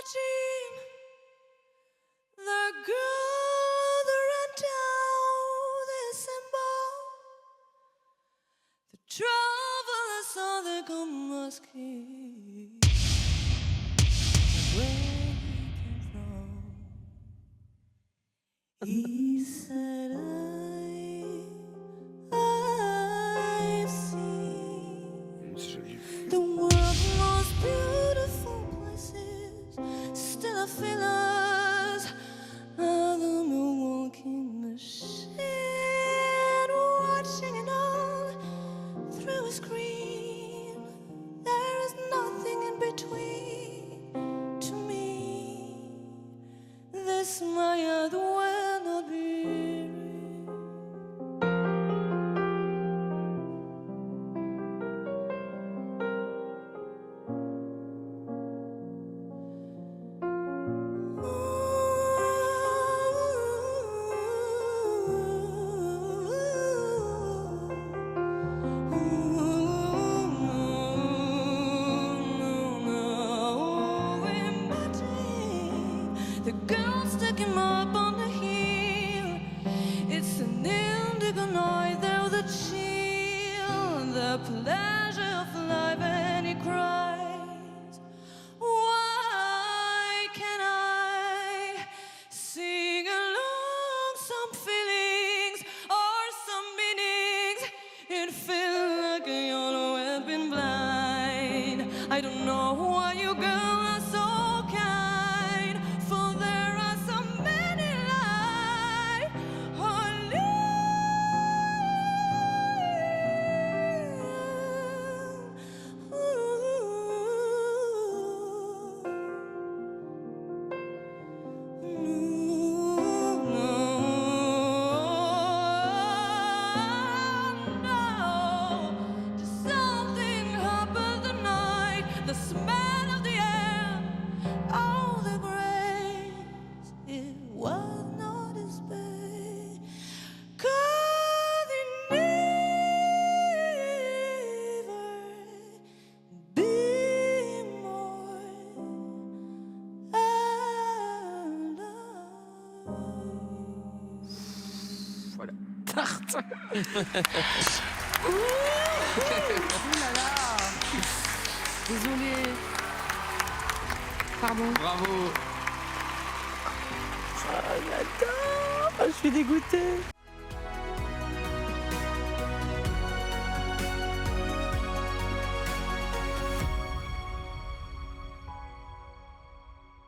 imagine the gathering down December, the travelers on the Gomez Key, where he came from. He said, I've seen the world's most beautiful places. Still I feel us out on the walking machine, watching it all through a screen. There is nothing in between to me. This my other will not be real. The girl sticking up on the hill. It's an indigo night, there's the chill, the pleasure of life, and he cries, why can't I sing along some feelings or some meanings? It feels like I've been blind. I don't know why you girls are so kind, for there are so many life on something happened tonight. The smell of the air, all the grace, it was not despair. 'Cause it never be more alive. Voilà. Tarte. Ouh là là. Désolée. Pardon. Bravo. Oh, j'adore. Je suis dégoûtée.